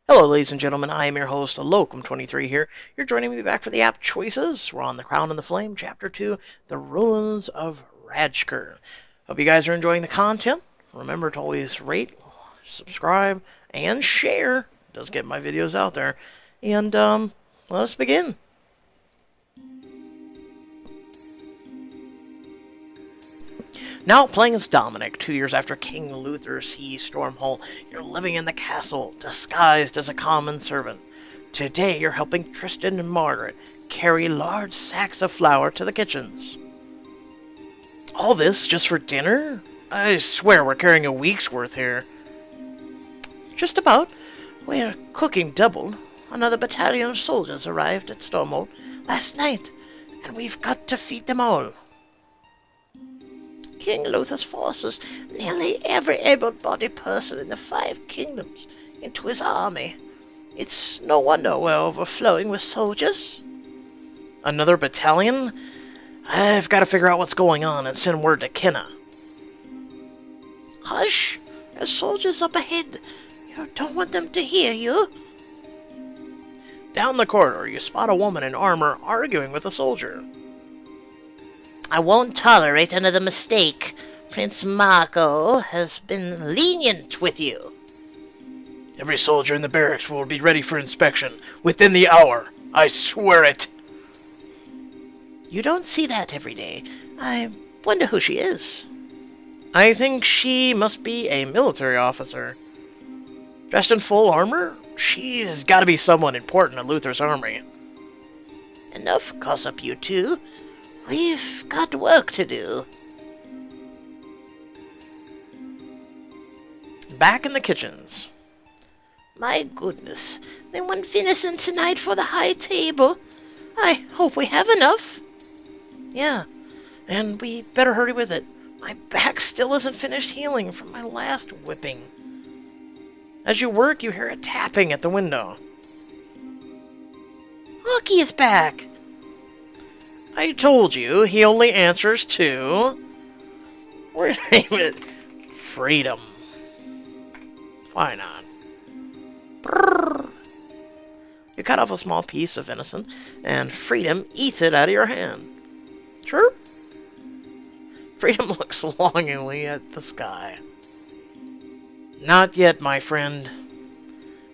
Hello, ladies and gentlemen. I am your host, Locum23 here. You're joining me back for the app choices. We're on The Crown and the Flame, Chapter 2, The Ruins of Rajkur. Hope you guys are enjoying the content. Remember to always rate, subscribe, and share. It does get my videos out there. And, let us begin. Now playing as Dominic, 2 years after King Luther's seized Stormhold, you're living in the castle, disguised as a common servant. Today you're helping Tristan and Margaret carry large sacks of flour to the kitchens. All this just for dinner? I swear we're carrying a week's worth here. Just about. We're cooking double. Another battalion of soldiers arrived at Stormhold last night, and we've got to feed them all. King Luther's forces nearly every able-bodied person in the 5 kingdoms into his army. It's no wonder we're overflowing with soldiers. Another battalion? I've got to figure out what's going on and send word to Kenna. Hush! There's soldiers up ahead. You don't want them to hear you. Down the corridor, you spot a woman in armor arguing with a soldier. I won't tolerate another mistake. Prince Marco has been lenient with you. Every soldier in the barracks will be ready for inspection within the hour. I swear it. You don't see that every day. I wonder who she is. I think she must be a military officer. Dressed in full armor? She's got to be someone important in Luther's army. Enough gossip, you two. We've got work to do. Back in the kitchens. My goodness, they want venison tonight for the high table. I hope we have enough. Yeah, and we better hurry with it. My back still isn't finished healing from my last whipping. As you work, you hear a tapping at the window. Hockey is back. I told you, he only answers to... We're gonna name it Freedom. Why not? Brrr. You cut off a small piece of venison, and Freedom eats it out of your hand. Sure? Freedom looks longingly at the sky. Not yet, my friend.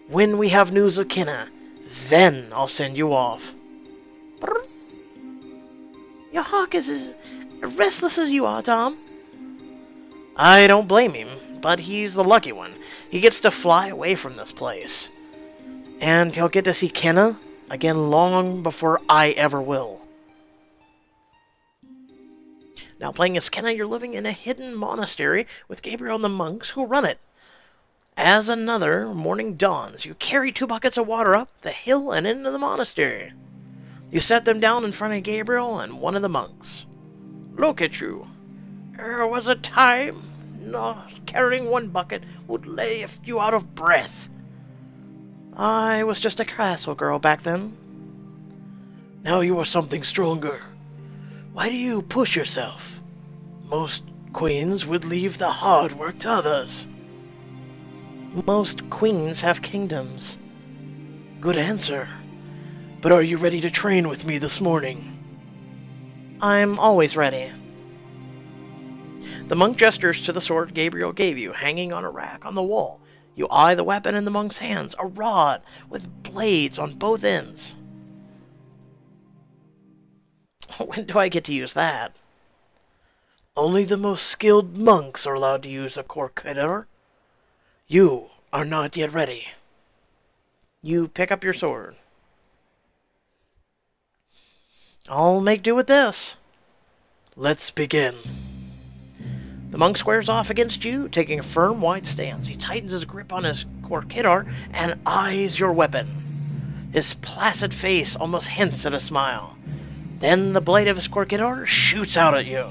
When we have news of Kenna, then I'll send you off. Brrr. Your hawk is as restless as you are, Tom. I don't blame him, but he's the lucky one. He gets to fly away from this place. And he'll get to see Kenna again long before I ever will. Now playing as Kenna, you're living in a hidden monastery with Gabriel and the monks who run it. As another morning dawns, you carry 2 buckets of water up the hill and into the monastery. You set them down in front of Gabriel and one of the monks. Look at you. There was a time not carrying 1 bucket would lift you out of breath. I was just a castle girl back then. Now you are something stronger. Why do you push yourself? Most queens would leave the hard work to others. Most queens have kingdoms. Good answer. But are you ready to train with me this morning? I'm always ready. The monk gestures to the sword Gabriel gave you, hanging on a rack on the wall. You eye the weapon in the monk's hands, a rod with blades on both ends. When do I get to use that? Only the most skilled monks are allowed to use a corcutter. You are not yet ready. You pick up your sword. I'll make do with this. Let's begin. The monk squares off against you, taking a firm, wide stance. He tightens his grip on his corcutter and eyes your weapon. His placid face almost hints at a smile. Then the blade of his corcutter shoots out at you.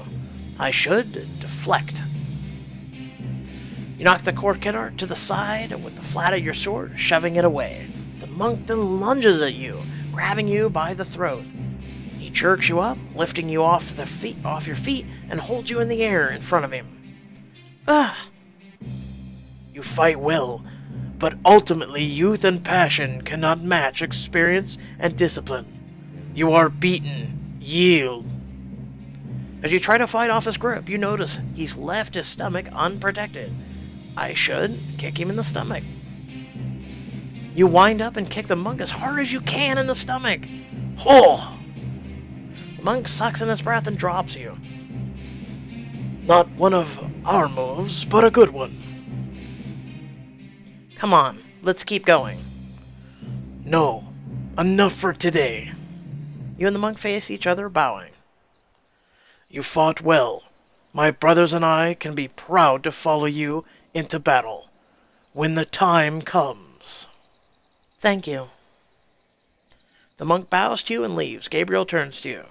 I should deflect. You knock the corcutter to the side with the flat of your sword, shoving it away. The monk then lunges at you, grabbing you by the throat. He jerks you up, lifting you off your feet, and holds you in the air in front of him. Ah! You fight well, But ultimately, youth and passion cannot match experience and discipline. You are beaten. Yield. As you try to fight off his grip, you notice he's left his stomach unprotected. I should kick him in the stomach. You wind up and kick the monk as hard as you can in the stomach. Oh! The monk sucks in his breath and drops you. Not one of our moves, but a good one. Come on, let's keep going. No, enough for today. You and the monk face each other, bowing. You fought well. My brothers and I can be proud to follow you into battle when the time comes. Thank you. The monk bows to you and leaves. Gabriel turns to you.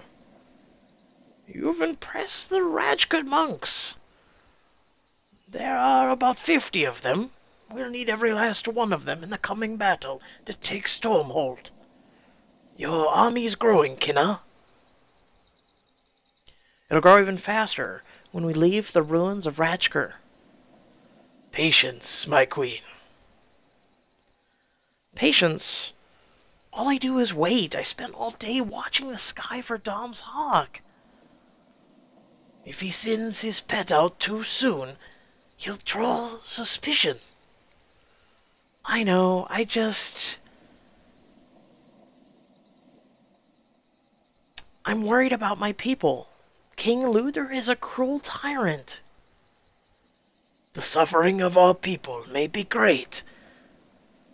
You've impressed the Rajkut monks. There are about 50 of them. We'll need every last one of them in the coming battle to take Stormhold. Your army is growing, Kinna. It'll grow even faster when we leave the ruins of Rajkut. Patience, my queen. Patience? All I do is wait. I spent all day watching the sky for Dom's hawk. If he sends his pet out too soon, he'll draw suspicion. I know, I'm worried about my people. King Luther is a cruel tyrant. The suffering of our people may be great,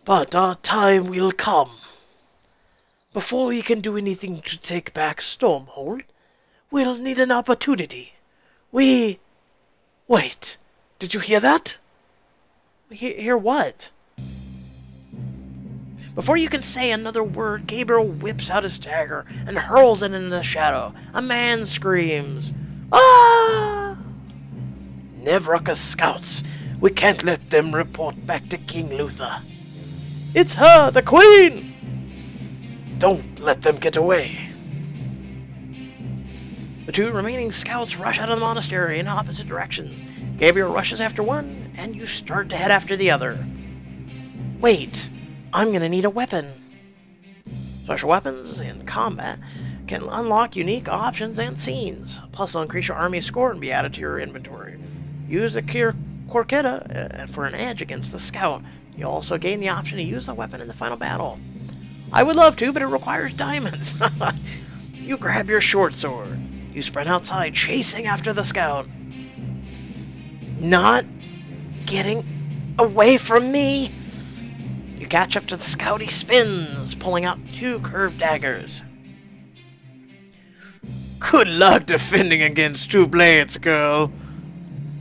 but our time will come. Before we can do anything to take back Stormhold, we'll need an opportunity. Wait, did you hear that? Hear what? Before you can say another word, Gabriel whips out his dagger and hurls it into the shadow. A man screams, "Ah!" Nevruka's scouts. We can't let them report back to King Luther. It's her, the queen! Don't let them get away. The two remaining scouts rush out of the monastery in opposite directions. Gabriel rushes after one, and you start to head after the other. Wait, I'm gonna need a weapon. Special weapons in combat can unlock unique options and scenes. Plus, they'll increase your army score and be added to your inventory. Use the Corqueta for an edge against the scout. You'll also gain the option to use the weapon in the final battle. I would love to, but it requires diamonds. You grab your short sword. You sprint outside, chasing after the scout. Not getting away from me. You catch up to the scout. He spins, pulling out two curved daggers. Good luck defending against two blades, girl.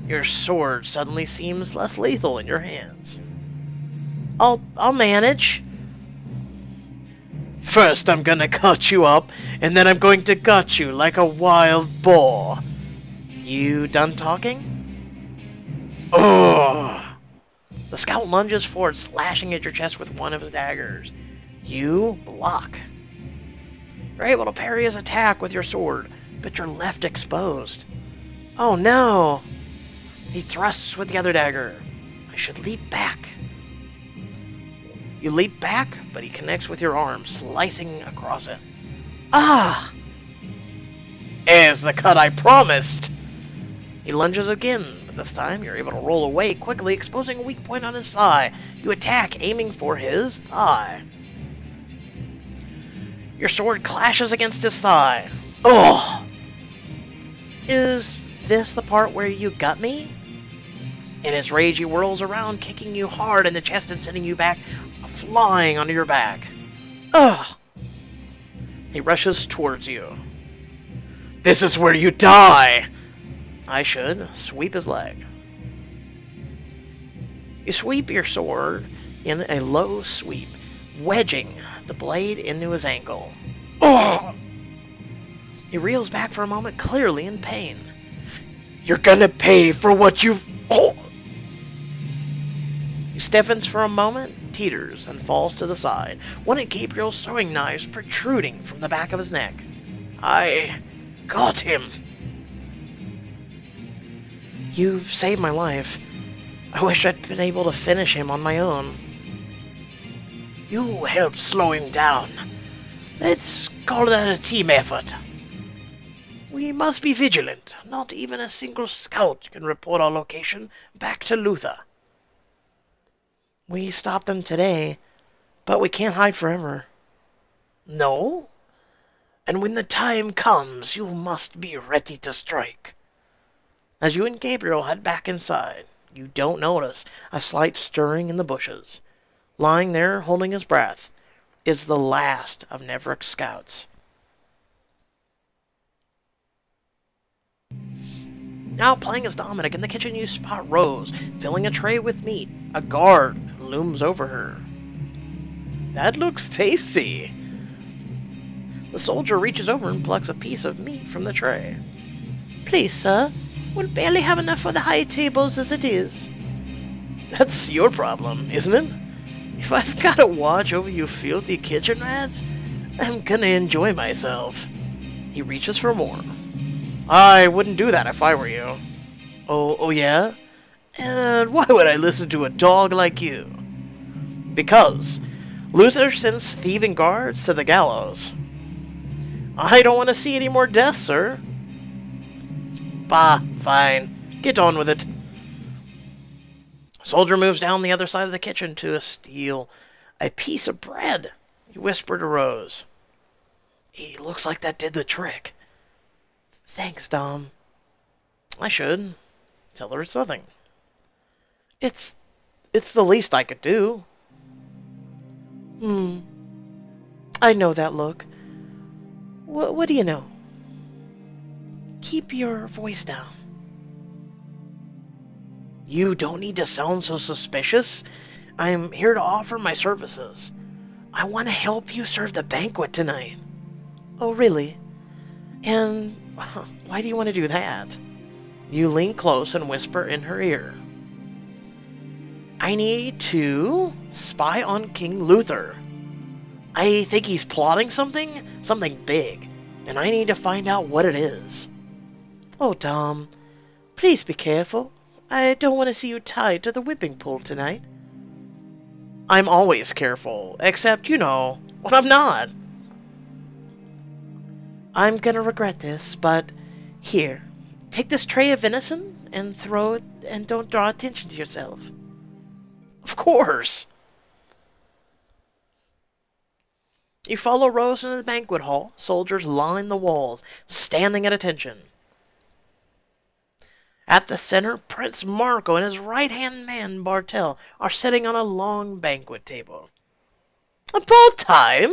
Your sword suddenly seems less lethal in your hands. I'll manage. First, I'm gonna cut you up, and then I'm going to gut you like a wild boar. You done talking? Oh! The scout lunges forward, slashing at your chest with one of his daggers. You block. You're able to parry his attack with your sword, but you're left exposed. Oh no! He thrusts with the other dagger. I should leap back. You leap back, but he connects with your arm, slicing across it. Ah! Here's the cut I promised! He lunges again, but this time you're able to roll away quickly, exposing a weak point on his thigh. You attack, aiming for his thigh. Your sword clashes against his thigh. Ugh! Is this the part where you gut me? In his rage, he whirls around, kicking you hard in the chest and sending you back, flying onto your back. Ugh! He rushes towards you. This is where you die! I should sweep his leg. You sweep your sword in a low sweep, wedging the blade into his ankle. Ugh! He reels back for a moment, clearly in pain. You're gonna pay for what you've... Oh! He stiffens for a moment, teeters, and falls to the side, one of Gabriel's throwing knives protruding from the back of his neck. I got him. You've saved my life. I wish I'd been able to finish him on my own. You helped slow him down. Let's call that a team effort. We must be vigilant. Not even a single scout can report our location back to Luther. We stopped them today, but we can't hide forever. No? And when the time comes, you must be ready to strike. As you and Gabriel head back inside, you don't notice a slight stirring in the bushes. Lying there, holding his breath, is the last of Neverick's scouts. Now playing as Dominic in the kitchen, you spot Rose filling a tray with meat. A guard looms over her. That looks tasty. The soldier reaches over and plucks a piece of meat from the tray. Please, sir, we'll barely have enough for the high tables as it is. That's your problem, isn't it? If I've got to watch over you filthy kitchen rats, I'm gonna enjoy myself. He reaches for more. I wouldn't do that if I were you. Oh yeah? And why would I listen to a dog like you? Because Luther sends thieving guards to the gallows. I don't want to see any more deaths, sir. Bah, fine. Get on with it. Soldier moves down the other side of the kitchen to steal a piece of bread. He whispered to Rose. He looks like that did the trick. Thanks, Dom. I should. Tell her it's nothing. It's the least I could do. I know that look. What do you know? Keep your voice down. You don't need to sound so suspicious. I'm here to offer my services. I want to help you serve the banquet tonight. Oh, really? And why do you want to do that? You lean close and whisper in her ear. I need to spy on King Luther. I think he's plotting something big, and I need to find out what it is. Oh, Dom, please be careful. I don't want to see you tied to the whipping pool tonight. I'm always careful, except, when I'm not. I'm gonna regret this, but here, take this tray of venison and throw it, and don't draw attention to yourself. Of course. You follow Rose into the banquet hall. Soldiers line the walls, standing at attention. At the center, Prince Marco and his right-hand man, Bartel, are sitting on a long banquet table. About time!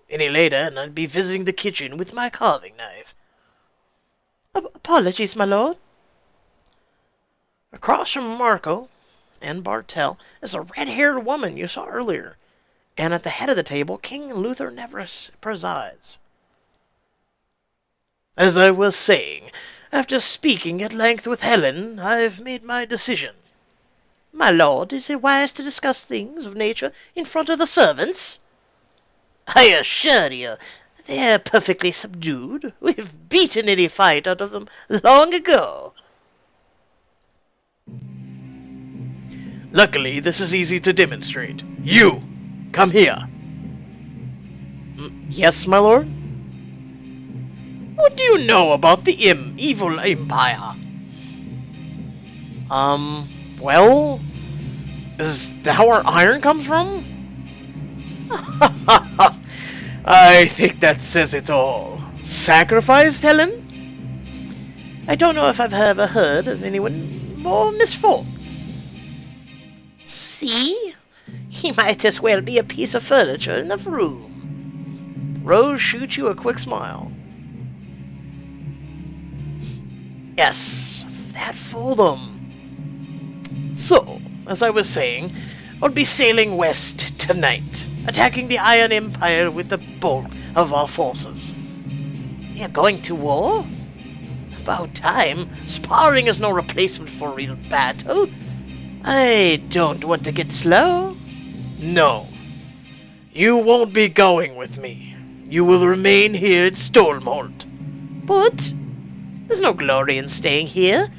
Any later, and I'd be visiting the kitchen with my carving knife. Apologies, my lord. Across from Marco and Bartel is a red-haired woman you saw earlier. And at the head of the table, King Luther Neverus presides. As I was saying, after speaking at length with Helen, I've made my decision. My lord, is it wise to discuss things of nature in front of the servants? I assure you, they're perfectly subdued. We've beaten any fight out of them long ago. Luckily, this is easy to demonstrate. You! Come here. Yes, my lord? What do you know about the evil empire? Well, is that where iron comes from? I think that says it all. Sacrificed, Helen? I don't know if I've ever heard of anyone more misfortune. See? He might as well be a piece of furniture in the room. Rose shoots you a quick smile. Yes, that fooled him. So, as I was saying, I'll be sailing west tonight, attacking the Iron Empire with the bulk of our forces. You're going to war? About time. Sparring is no replacement for real battle. I don't want to get slow. No. You won't be going with me. You will remain here at Stolmholt. But there's no glory in staying here.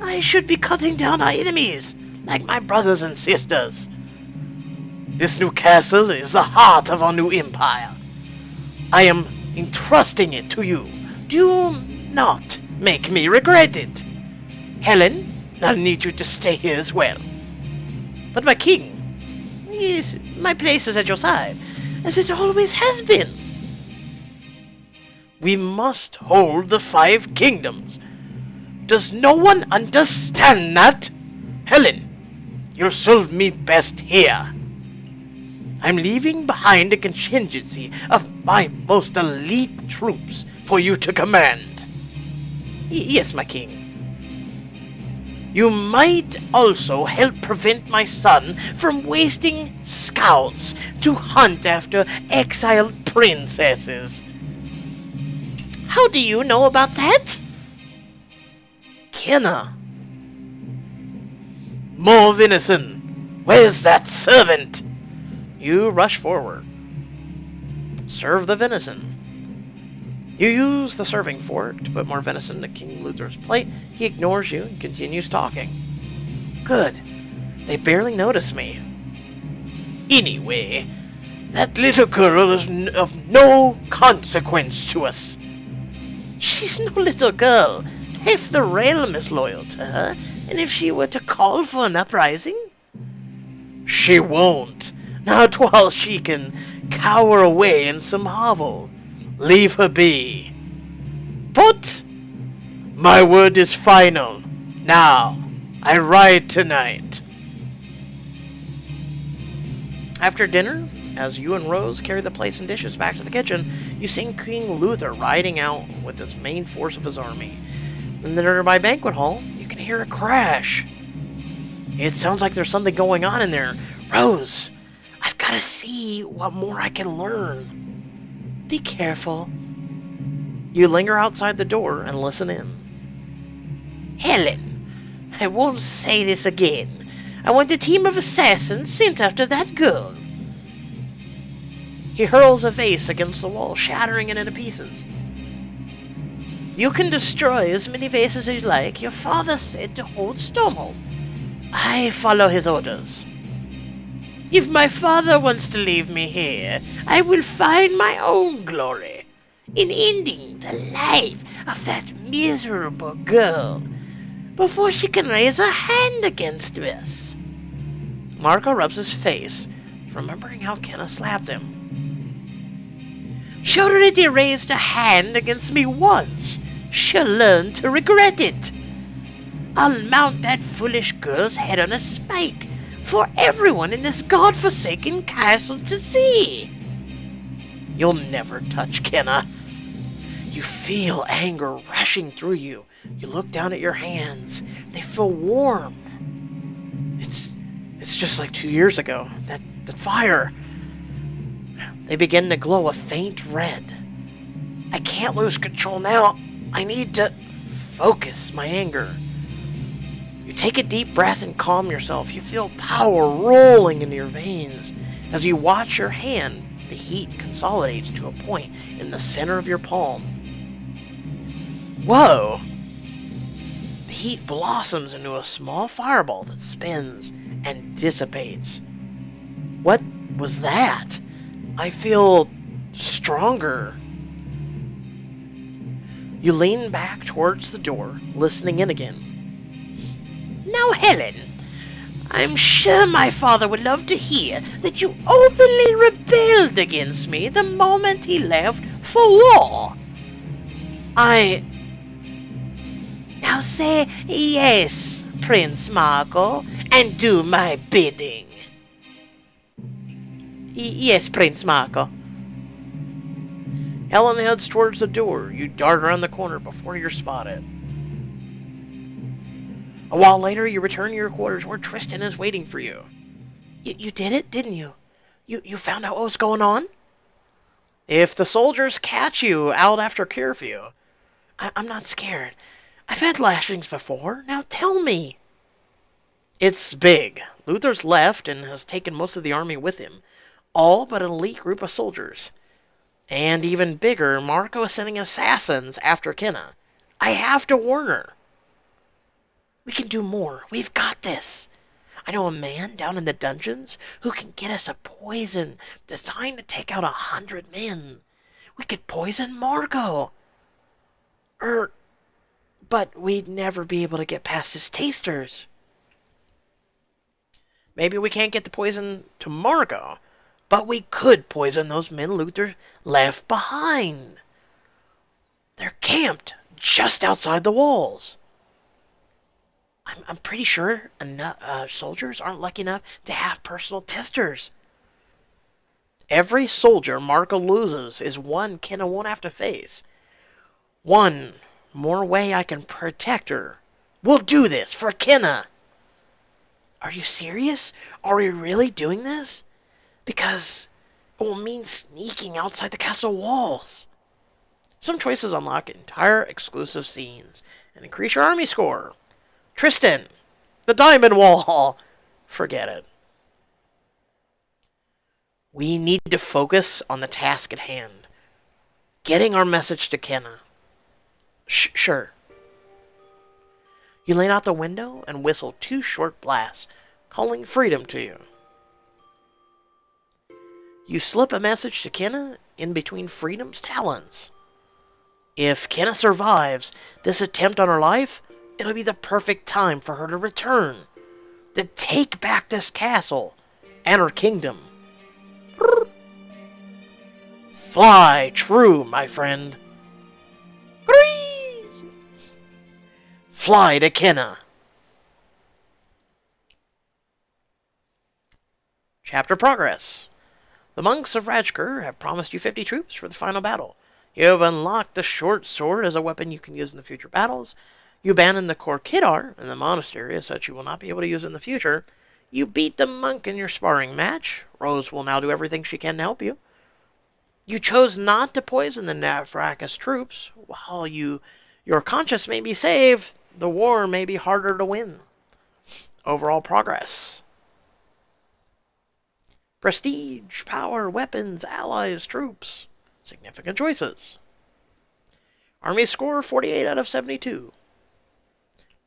I should be cutting down our enemies, like my brothers and sisters. This new castle is the heart of our new empire. I am entrusting it to you. Do not make me regret it. Helen, I'll need you to stay here as well. But my king, yes, my place is at your side, as it always has been. We must hold the 5 kingdoms. Does no one understand that? Helen, you'll serve me best here. I'm leaving behind a contingency of my most elite troops for you to command. Yes, my king. You might also help prevent my son from wasting scouts to hunt after exiled princesses. How do you know about that? Kenna. More venison. Where's that servant? You rush forward. Serve the venison. You use the serving fork to put more venison to King Luther's plate. He ignores you and continues talking. Good. They barely notice me. Anyway, that little girl is of no consequence to us. She's no little girl. Half the realm is loyal to her, and if she were to call for an uprising... She won't. Not while she can cower away in some hovel. Leave her be. But my word is final. Now, I ride tonight. After dinner, as you and Rose carry the plates and dishes back to the kitchen, you see King Luther riding out with his main force of his army. In the nearby banquet hall, you can hear a crash. It sounds like there's something going on in there. Rose, I've got to see what more I can learn. Be careful. You linger outside the door and listen in. Helen, I won't say this again. I want a team of assassins sent after that girl. He hurls a vase against the wall, shattering it into pieces. You can destroy as many vases as you like. Your father said to hold Stormhold. I follow his orders. If my father wants to leave me here, I will find my own glory in ending the life of that miserable girl before she can raise a hand against us. Marco rubs his face, remembering how Kenna slapped him. She already raised a hand against me once. She'll learn to regret it. I'll mount that foolish girl's head on a spike for everyone in this godforsaken castle to see. You'll never touch Kenna. You feel anger rushing through you. You look down at your hands. They feel warm. It's just like 2 years ago. That fire. They begin to glow a faint red. I can't lose control now. I need to focus my anger. You take a deep breath and calm yourself. You feel power rolling into your veins. As you watch your hand, the heat consolidates to a point in the center of your palm. Whoa! The heat blossoms into a small fireball that spins and dissipates. What was that? I feel stronger. You lean back towards the door, listening in again. Now, Helen, I'm sure my father would love to hear that you openly rebelled against me the moment he left for war. Now say yes, Prince Marco, and do my bidding. Yes, Prince Marco. Helen heads towards the door. You dart around the corner before you're spotted. A while later, you return to your quarters where Tristan is waiting for you. You did it, didn't you? You found out what was going on? If the soldiers catch you out after curfew, I'm not scared. I've had lashings before. Now tell me. It's big. Luther's left and has taken most of the army with him. All but an elite group of soldiers. And even bigger, Marco is sending assassins after Kenna. I have to warn her. We can do more. We've got this. I know a man down in the dungeons who can get us a poison designed to take out 100 men. We could poison Margot. But we'd never be able to get past his tasters. Maybe we can't get the poison to Margot, but we could poison those men Luther left behind. They're camped just outside the walls. I'm pretty sure soldiers aren't lucky enough to have personal testers. Every soldier Marco loses is one Kenna won't have to face. One more way I can protect her. We'll do this for Kenna. Are you serious? Are we really doing this? Because it will mean sneaking outside the castle walls. Some choices unlock entire exclusive scenes and increase your army score. Tristan, the Diamond Wall. Forget it. We need to focus on the task at hand. Getting our message to Kenna. Sure. You lean out the window and whistle 2 short blasts, calling freedom to you. You slip a message to Kenna in between Freedom's talons. If Kenna survives this attempt on her life, it'll be the perfect time for her to return. To take back this castle and her kingdom. Fly true, my friend. Fly to Kenna. Chapter Progress. The monks of Rajkur have promised you 50 troops for the final battle. You have unlocked the short sword as a weapon you can use in the future battles. You abandon the core Kidar in the monastery as such you will not be able to use in the future. You beat the monk in your sparring match. Rose will now do everything she can to help you. You chose not to poison the Nafrakas troops. While your conscience may be saved, the war may be harder to win. Overall progress. Prestige, power, weapons, allies, troops. Significant choices. Army score 48 out of 72.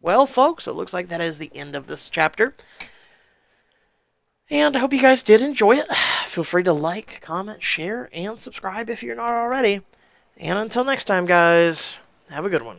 Well, folks, it looks like that is the end of this chapter. And I hope you guys did enjoy it. Feel free to like, comment, share, and subscribe if you're not already. And until next time, guys, have a good one.